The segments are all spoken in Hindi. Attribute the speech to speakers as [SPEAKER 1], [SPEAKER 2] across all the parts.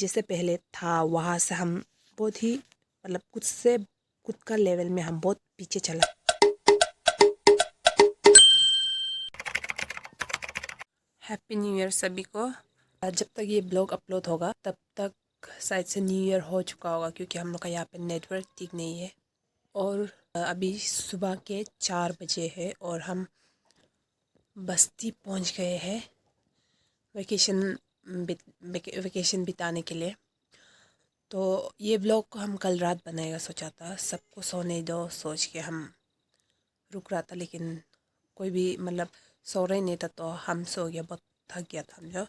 [SPEAKER 1] जैसे पहले था वहाँ से हम बहुत ही मतलब खुद का लेवल में हम बहुत पीछे चला। हैप्पी न्यू ईयर सभी को। जब तक ये ब्लॉग अपलोड होगा तब तक शायद से न्यू ईयर हो चुका होगा, क्योंकि हम लोग का यहाँ पे नेटवर्क ठीक नहीं है। और अभी सुबह के 4 बजे है और हम बस्ती पहुँच गए हैं वेकेशन बिताने के लिए। तो ये ब्लॉग को हम कल रात बनाएगा सोचा था, सबको सोने दो सोच के हम रुक रहा था, लेकिन कोई भी मतलब सो रहे नहीं था। तो हम सो गया, बहुत थक गया था हम जो,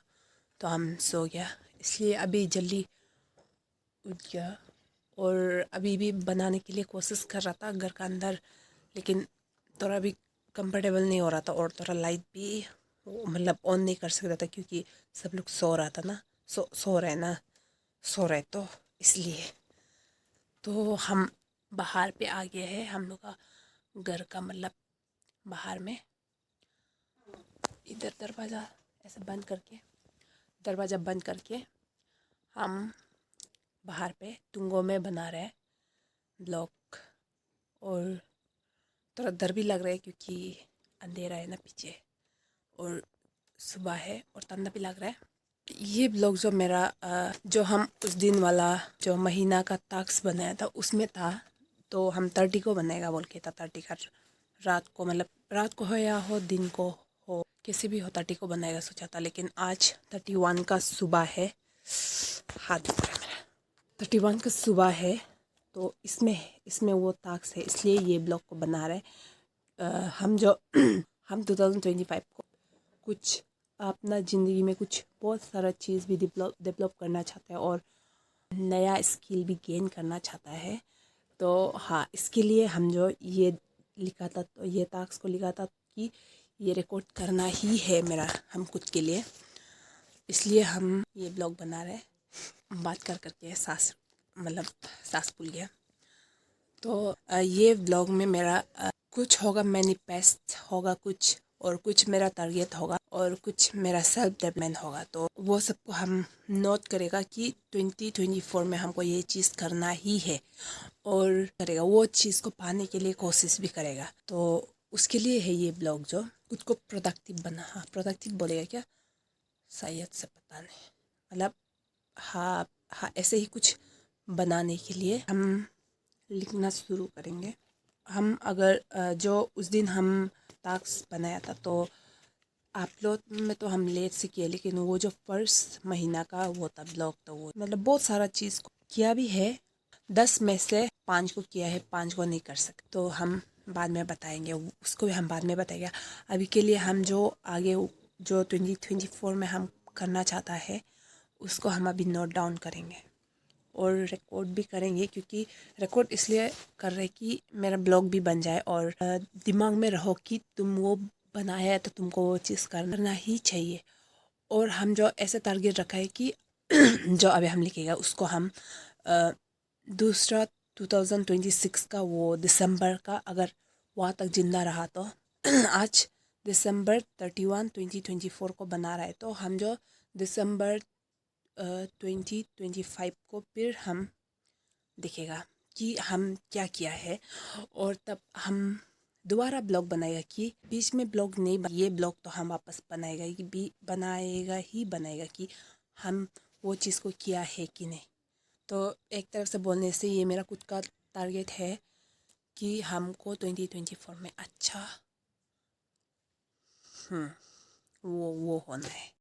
[SPEAKER 1] तो हम सो गया। इसलिए अभी जल्दी उठ गया और अभी भी बनाने के लिए कोशिश कर रहा था घर का अंदर, लेकिन थोड़ा भी कंफर्टेबल नहीं हो रहा था और थोड़ा लाइट भी मतलब ऑन नहीं कर सकता था, क्योंकि सब लोग सो रहा था ना, सो रहे तो इसलिए। तो हम बाहर पे आ गए हैं, हम लोग का घर का मतलब बाहर में। इधर दरवाज़ा ऐसे दरवाज़ा बंद करके हम बाहर पे तुंगों में बना रहे हैं ब्लॉग। और थोड़ा डर भी लग रहा है क्योंकि अंधेरा है ना पीछे, और सुबह है और ठंडा भी लग रहा है। ये ब्लॉग जो मेरा जो हम उस दिन वाला जो महीना का टास्क बनाया था उसमें था, तो हम 30 को बनाएगा बोल के था। 30 का रात को, मतलब रात को हो या हो दिन को हो, कैसे भी हो 30 को बनाएगा सोचा था, लेकिन आज 31 का सुबह है। हाथ दुख रहा है मेरा। 31 का सुबह है, तो इसमें वो टास्क है, इसलिए ये ब्लॉग को बना रहे हम जो हम 2025 को कुछ अपना ज़िंदगी में कुछ बहुत सारा चीज़ भी डेवलप करना चाहता है और नया स्किल भी गेन करना चाहता है। तो हाँ, इसके लिए हम जो ये लिखा था, तो ये टास्क को लिखा था कि ये रिकॉर्ड करना ही है मेरा हम खुद के लिए, इसलिए हम ये ब्लॉग बना रहे हैं। बात करके सांस भूल गया। तो ये ब्लॉग में मेरा कुछ होगा मैनिफेस्ट होगा कुछ, और कुछ मेरा टारगेट होगा, और कुछ मेरा सेल्फ डेवलपमेंट होगा। तो वो सबको हम नोट करेगा कि 2024 में हमको ये चीज़ करना ही है, और करेगा वो चीज़ को पाने के लिए कोशिश भी करेगा। तो उसके लिए है ये ब्लॉग, जो खुद को प्रोडक्टिव बना। हाँ, प्रोडक्टिव बोलेगा क्या शायद से पता नहीं, मतलब हाँ ऐसे ही कुछ बनाने के लिए हम लिखना शुरू करेंगे। हम अगर जो उस दिन हम टास्क बनाया था, तो अपलोड में तो हम लेट से किए, लेकिन वो जो फर्स्ट महीना का वो था ब्लॉग, तो वो मतलब बहुत सारा चीज़ को किया भी है। 10 में से 5 को किया है, 5 को नहीं कर सकते, तो हम बाद में बताएंगे, उसको भी हम बाद में बताएंगे। अभी के लिए हम जो आगे जो 2024 में हम करना चाहता है उसको हम अभी नोट डाउन करेंगे और रिकॉर्ड भी करेंगे, क्योंकि रिकॉर्ड इसलिए कर रहे कि मेरा ब्लॉग भी बन जाए और दिमाग में रहो कि तुम वो बनाया है तो तुमको वो चीज़ करना ही चाहिए। और हम जो ऐसा टारगेट रखा है कि जो अभी हम लिखेगा उसको हम दूसरा 2026 का वो दिसंबर का, अगर वहाँ तक जिंदा रहा तो आज दिसंबर 31 2024 को बना रहा है, तो हम जो दिसंबर 2025 को फिर हम दिखेगा कि हम क्या किया है, और तब हम दोबारा ब्लॉग बनाएगा कि बीच में ब्लॉग नहीं ये ब्लॉग तो हम वापस बनाएगा कि हम वो चीज़ को किया है कि नहीं। तो एक तरफ से बोलने से ये मेरा खुद का टारगेट है कि हमको 2024 में अच्छा वो होना है।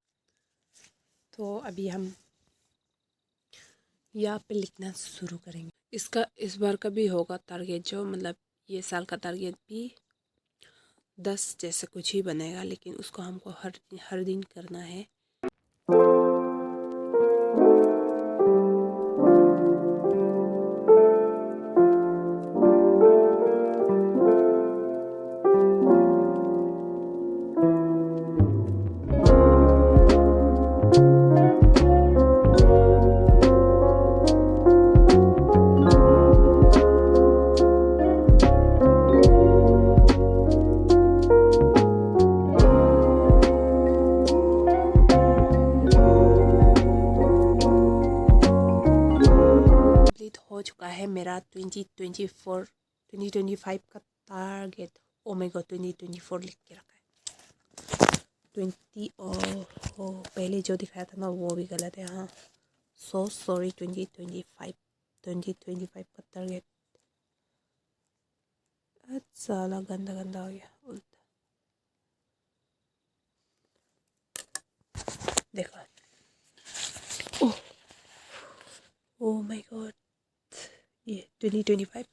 [SPEAKER 1] तो अभी हम यहाँ पे लिखना शुरू करेंगे। इस बार का भी होगा टारगेट, जो मतलब ये साल का टारगेट भी 10 जैसे कुछ ही बनेगा, लेकिन उसको हमको हर दिन करना है। कंप्लीट हो चुका है मेरा 2025 का टारगेट। ओ माय गॉड 2024 लिख के रखा है 20 और पहले जो दिखाया था ना वो भी गलत है। हाँ सो सॉरी 2025 का टारगेट। साला गंदा गंदा हो गया उल्टा। देखो ओह ओह माय गॉड ये 2025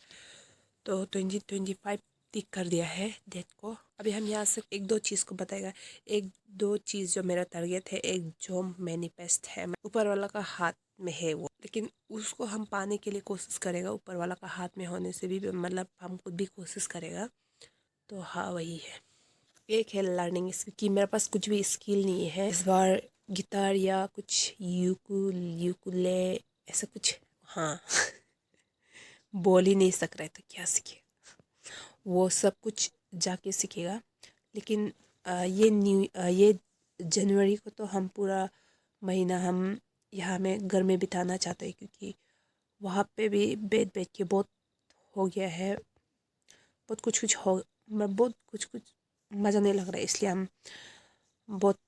[SPEAKER 1] तो 2025 टिक कर दिया है डेट को। अभी हम यहाँ से एक दो चीज़ को बताएगा। एक दो चीज़ जो मेरा टारगेट है, एक जो मैनिफेस्ट है ऊपर वाला का हाथ में है वो, लेकिन उसको हम पाने के लिए कोशिश करेगा। ऊपर वाला का हाथ में होने से भी मतलब हम खुद भी कोशिश करेगा। तो हाँ वही है। एक है लर्निंग स्किल कि मेरे पास कुछ भी स्किल नहीं है इस बार, गिटार या कुछ यूकुले ऐसा कुछ। हाँ बोल ही नहीं सक रहे तो क्या सीखे, वो सब कुछ जाके सीखेगा। लेकिन ये जनवरी को तो हम पूरा महीना हम यहाँ में घर में बिताना चाहते हैं, क्योंकि वहाँ पे भी बैठ बैठ के बहुत हो गया है। बहुत कुछ हो बहुत कुछ मज़ा नहीं लग रहा है, इसलिए हम बहुत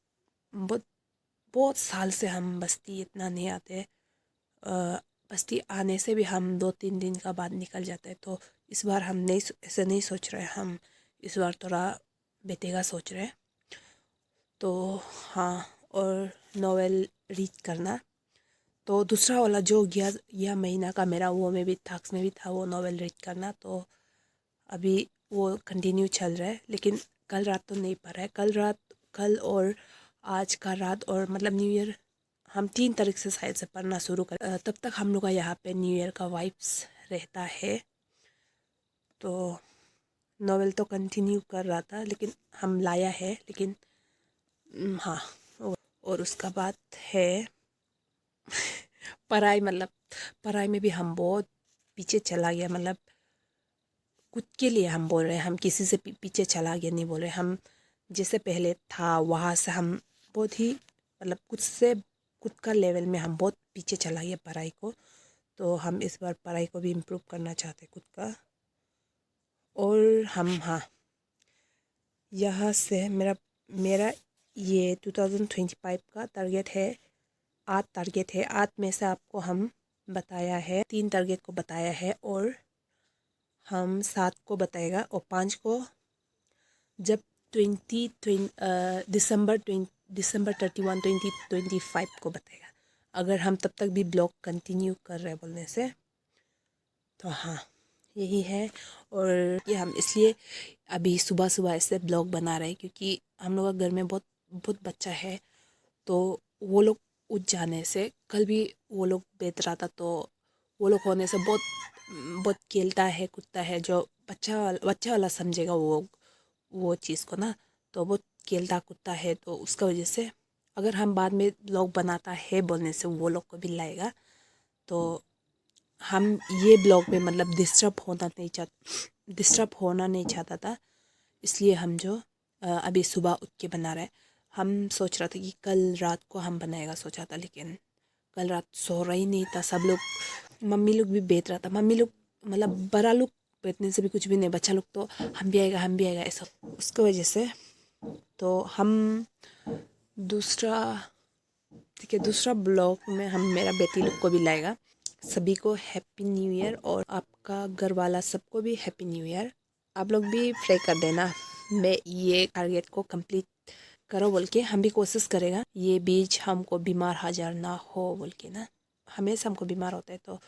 [SPEAKER 1] बहुत बहुत साल से हम बस्ती इतना नहीं आते। बस्ती आने से भी हम 2-3 दिन का बाद निकल जाते हैं। तो इस बार हम नहीं ऐसे नहीं सोच रहे, हम इस बार थोड़ा बेटे सोच रहे हैं। तो हाँ और नॉवेल रीड करना। तो दूसरा वाला जो गया यह महीना का मेरा वो में भी टास्क में भी था वो नॉवेल रीड करना। तो अभी वो कंटिन्यू चल रहा है, लेकिन कल रात तो नहीं पढ़ रहा है। कल और आज का रात और मतलब न्यू ईयर हम 3 तारीख से शायद से पढ़ना शुरू कर। तब तक हम लोग का यहाँ पे न्यू ईयर का वाइब्स रहता है। तो नॉवेल तो कंटिन्यू कर रहा था, लेकिन हम लाया है। लेकिन हाँ और उसका बाद है पढ़ाई। मतलब पढ़ाई में भी हम बहुत पीछे चला गया। मतलब खुद के लिए हम बोल रहे हैं, हम किसी से पीछे चला गया नहीं बोल रहे। हम जैसे पहले था वहाँ से हम बहुत ही मतलब खुद का लेवल में हम बहुत पीछे चला गया पढ़ाई को। तो हम इस बार पढ़ाई को भी इम्प्रूव करना चाहते खुद का। और हम हाँ यहाँ से मेरा ये 2025 का टारगेट है 8 टारगेट है। 8 में से आपको हम बताया है 3 टारगेट को बताया है, और हम 7 को बताएगा, और 5 को जब दिसंबर 31 2025 को बताएगा। अगर हम तब तक भी ब्लॉग कंटिन्यू कर रहे हैं बोलने से तो हाँ यही है। और ये हम इसलिए अभी सुबह सुबह ऐसे ब्लॉग बना रहे हैं, क्योंकि हम लोग का घर में बहुत बहुत बच्चा है। तो वो लोग उठ जाने से कल भी वो लोग बेच रहा था, तो वो लोग होने से बहुत बहुत खेलता है कूदता है। जो बच्चा वाला समझेगा वो चीज़ को ना, तो बहुत खेलता कूदता है। तो उसका वजह से अगर हम बाद में ब्लॉग बनाता है बोलने से वो लोग को भी लाएगा। तो हम ये ब्लॉग में मतलब डिस्टर्ब होना नहीं चाहता था, इसलिए हम जो अभी सुबह उठ के बना रहे हैं। हम सोच रहा था कि कल रात को हम बनाएगा सोचा था, लेकिन कल रात सो रहा ही नहीं था सब लोग। मम्मी लोग भी बेच रहा था। मम्मी लोग मतलब बड़ा लोग बेचने से भी कुछ भी नहीं, बच्चा लोग तो हम भी आएगा ऐसा, उसकी वजह से। तो हम दूसरा ठीक है दूसरा ब्लॉग में हम मेरा बेटी लोग को भी लाएगा। सभी को हैप्पी न्यू ईयर, और आपका घर वाला सबको भी हैप्पी न्यू ईयर। आप लोग भी प्रे कर देना मैं ये टारगेट को कंप्लीट करो बोल के। हम भी कोशिश करेगा ये बीच हमको बीमार हजार ना हो बोल के ना। हमेशा हमको बीमार होता है, तो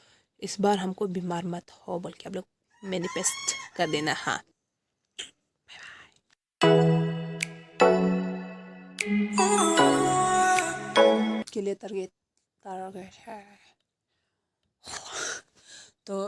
[SPEAKER 1] इस बार हमको बीमार मत हो बोल के आप लोग मैनिफेस्ट कर देना। हाँ के लिए टारगेट है। तो